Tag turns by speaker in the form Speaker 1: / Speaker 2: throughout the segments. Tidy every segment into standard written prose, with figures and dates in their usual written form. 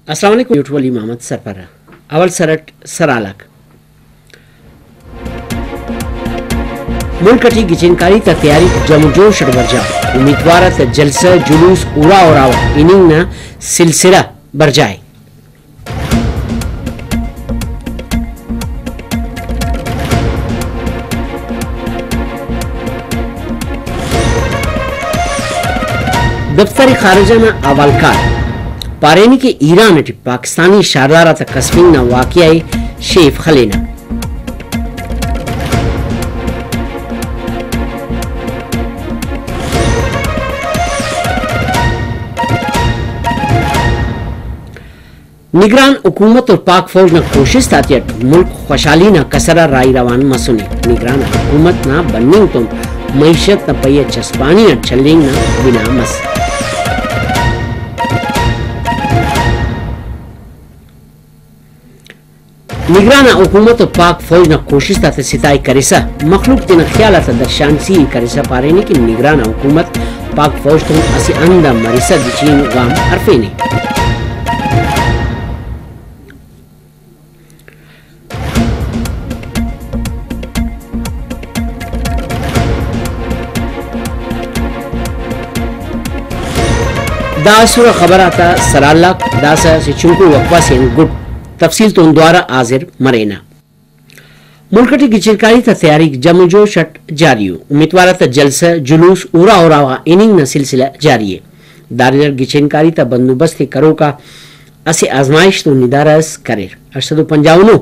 Speaker 1: अस्सलाम वालेकुम यूट्यूब मोहम्मद सरफरा अवल सरट सरालक मुल्क की गिचनकारी तैयारी जमजोश बरजा उम्मीदवार जलसा जुलूस उड़ा उड़ावा इनिंग न सिलसिला बरजाए दफ्तर खारिजा न अवालकार पारेनी के ईरान टी पाकिस्तानी शारदारा तक कस्मिंग न वाक़िया शेफ खलेना निगरान हुकूमत और पाक फौज न कोशिश ताती मुल्क खुशहाली न कसरा राई रवान मसुनी निगरान हुकूमत न बन्निंग तुम मईशत न पये चस्पानी न छल्लिंग न बिना मस निगरान हुकूमत और पाक फौज न कोशिश ताते सिताई करिसा मखलूक तिन ख्याल दर्शानसी करिसा पारेनी की निगरान हुकूमत पाक फौज तुम असी अंदा मरिसा दिचीन गाम अरफेनी दासुर खबर आता सराला दासा से चुनकू वक्वा से गुड तफसील तो द्वारा हाजिर मरेना मुल्क की गिचनकारी तैयारी जमजो शट जारी उम्मीदवार जलसा जुलूस उरा उरावा इनिंग न सिलसिला जारी है दारिदर गिचनकारी बंदोबस्त करो का असे आजमाइश तो निदारस करे अरसदो पंजावनो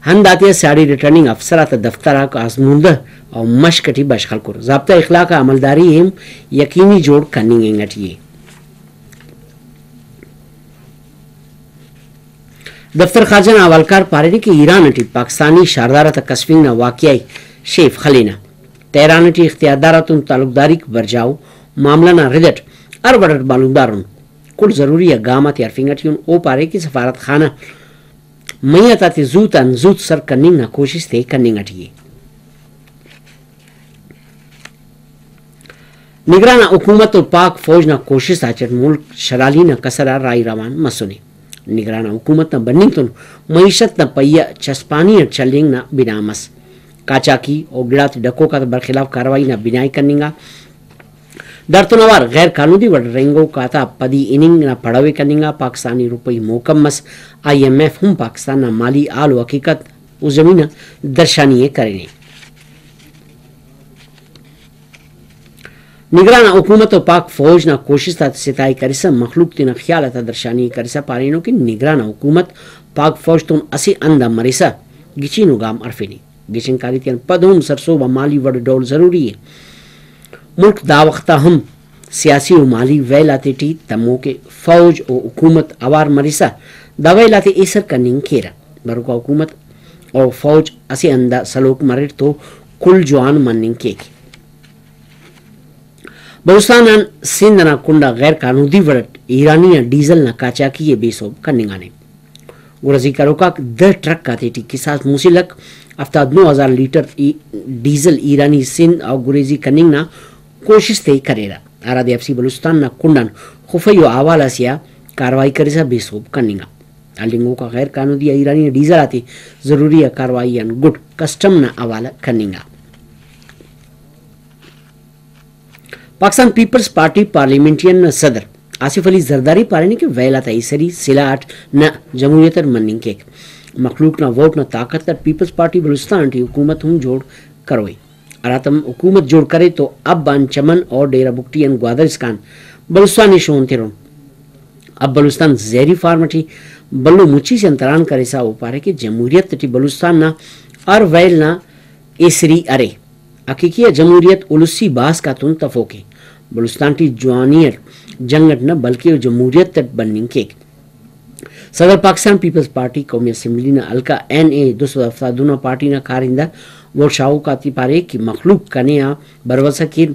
Speaker 1: हंदातिया साड़ी रिटर्निंग अफसर दफ्तर का आजमूदा और मशकटी बशखल कर ज़ाब्ता इखलाक अमलदारी एम यकीनी जोड़ कनिंग दफ्तर खारजा अवालकार पारेनी की ईरान टी पाकिस्तानी शारदारा तक कस्मिंग न वाक़िया शेफ खलेना तेहरान टी इख्तियारदारा तुम तालुकदारी बरजाओ मामला न रिदट अरबड़ट मालूमदारुन कुल जरूरी गामत यारफिंगटियुन ओ पारे की सफारत खाना मैया ताते जूत सर कनिंग न कोशिश थे कनिंग अटिए निगरान हुकूमत और पाक फौज न कोशिश आचर मुल्क शराली न कसरा राई रवान मसुनी निगरान हुकूमत न बन्निंग तुन मईशत न पहिया चस्पानी चलिंग न बिनामस काचाकी और गिड़ात डको का बरखिलाफ कार्रवाई न बिनाई करनिंगा दरतुनवार गैर कानूनी वड रेंगो काता पदी इनिंग न पड़ावे करनिंगा पाकिस्तानी रुपई मोकम्मस IMF हम पाकिस्तान न माली आल हकीकत उस जमीन दर्शानिए करेंगे निगरान हुकूमत और पाक फौज न कोशिश सिताई करिसा मखलूक तिन ख्याल दर्शानी करिसा पारीनो की निगरान हुकूमत पाक फौज तुम असी अंदा मरिसा गिचिनु गाम अरफिनी गिचिनकारी तिन पदोम सरसो व माली वड डोल जरूरी है मुल्क दावख्ता हम सियासी और माली वैलाते टी तमो के फौज और हुकूमत अवार मरिसा दवैलाते एसर कनिंग खेरा बरुका हुकूमत और फौज असी अंदा सलोक मरिर तो कुल जवान मनिंग केकी बलूचिस्तान सिंध न कुंडा गैर कानूनी वरट ईरानी डीजल न काचा की ये बेसोब कनिंगाने गुरजी करोका द ट्रक का तेटी किसास मुसिलक अफ्ता 9000 लीटर डीजल ईरानी सिंध और गुरेजी कनिंग ना कोशिश ते करेरा आरादी एफसी बलूचिस्तान न कुंडन खुफयो आवाला सिया कार्रवाई करेसा बेसोब कनिंगा अलिंगो का गैर कानूनी ईरानी डीजल आती जरूरी कार्रवाई गुड कस्टम न आवाला कनिंगा पाकिस्तान पीपल्स पार्टी पार्लियामेंटियन सदर आसिफ अली जरदारी पारेनी के वैला तईसरी सिलाट न जमहूरियत मनिंग के मखलूक न वोट न ताकत पीपल्स पार्टी बलूचिस्तान की हुकूमत हम जोड़ करोई अरातम हुकूमत जोड़ करे तो अब बान चमन और डेरा बुकटी एन ग्वादरिस्तान बलूचिस्तान शोन तेरों अब बलूचिस्तान जहरी फार्मटी बल्लू मुची से अंतरान करे सा हो पारे कि जमहूरियत टी बलूचिस्तान न अर वैल न एसरी अरे हकीकिया जमहूरियत उलूसी बास का तुन तफोके बलूचिस्तान की जवानियत जंगट न बल्कि जमहूरियत तट बनिंग के सदर पाकिस्तान पीपल्स पार्टी कौमी असम्बली न अलका NA 200 दोनों पार्टी न कारिंदा वो शाहू का तिपारे की मखलूक कने बरवसा की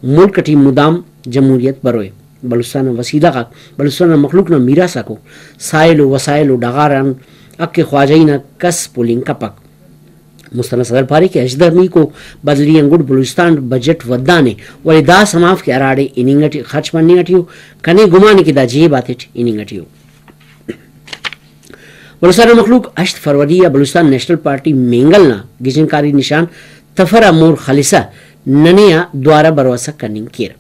Speaker 1: मुल्क टी मुदाम जमहूरियत बरोए बलूचिस्तान वसीला का बलूचिस्तान मखलूक न मीरा सको साइलो वसाइलो डगारन अक्के ख्वाजाई न कस पुलिंग कपक मुस्तन सदर पारी के अजदरमी को बदली अंगुड बलूचिस्तान बजट वदाने वली दा समाफ के अराड़े इनिंगटी खर्च मनिंगटियो कने गुमाने की दा जेब आते इनिंगटियो बलुस्तान मखलूक 8 फरवरी या बलुस्तान नेशनल पार्टी मेंगल ना गिचनकारी निशान तफरा मोर खालिसा ननिया द्वारा बरवसा कनिंग केर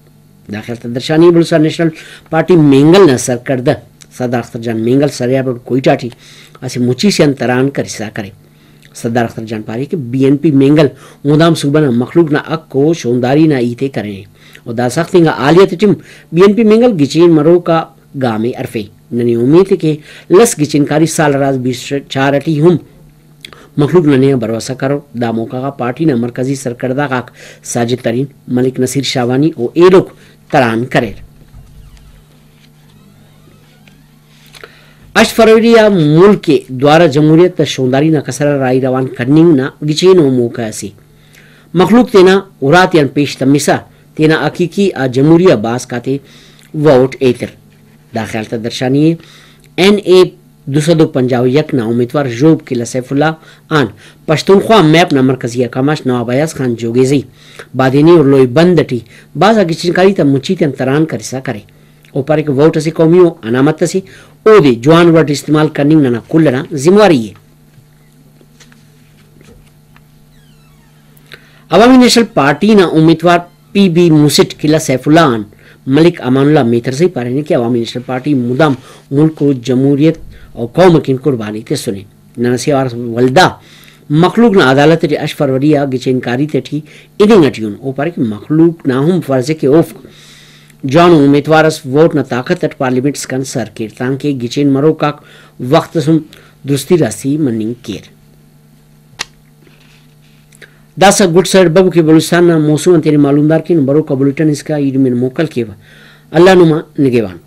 Speaker 1: दाखिल तदर्शानी बलुस्तान नेशनल पार्टी मेंगल ना सरकर्द सरदार अख्तर जान मेंगल सरियाब कोईटाटी असे मुची से अंतरान करिसा करे सरदार अख्तर जान पारी के बीएनपी मेंगल मुदाम सुबना मखलूक ना अक को शोंदारी ना ईते करें और दासख्तिंगा आलियत टीम बीएनपी मेंगल गिचीन मरो का गामे अरफे ननी उम्मीद के लस गिचिनकारी साल राज 24 हम मखलूक नने भरोसा करो दामो का पार्टी ना मरकजी सरकर्दा का साजिद तरीन मलिक नसीर शावानी ओ ए लोग तरान करे 8 फरवरी या मुल्क के द्वारा जमहूरियत शोंदारी ना कसरा राई रवान करनी ना गिचीन ओ मौका सी मखलूक तेना उरात यान पेश तमिसा तेना हकीकी आ जमहूरिया बास काते वोट एतर दाखिल तदर्शानी एन ए 251 ना उम्मीदवार जोब किला सैफुल्ला आन पश्तूनख्वा मैप ना मरकजी अकामाश नवाब अयाज खान जोगेजी बादिनी और लोई बंदटी बाजा गिचनकारी ता मुची तन तरान करिसा करे ऊपर के वोट से कौमियों अनामत से ओदे जवान वर्ड इस्तेमाल करनी ना कुल्लना जिम्मेवारी है अवामी नेशनल पार्टी ना उम्मीदवार पीबी मुसिट किला सैफुल्ला आन मलिक अमानुल्लाह मेथरजी पारे कि अवामी नेशनल पार्टी मुदाम मुल्क को जमहूरियत और कौम की कुर्बानी ते सुने ननसी और वल्दा मखलूक ना अदालत 8 फरवरी या गिचनकारी ते थी इनिंग अटियून ऊपर के मखलूक ना हम फर्ज के ओफ जॉन उम्मीदवार वोट न ताकत अट पार्लियामेंट स्कन सर कीर्तान के गिचेन मरो का वक्त सुम दुरुस्ती रासी मनिंग केर दासा गुड सर बबू के बलुस्तान मौसम तेरे मालूमदार के नंबरों का बुलेटिन इसका ईड में मोकल के अल्लाह नुमा निगेवान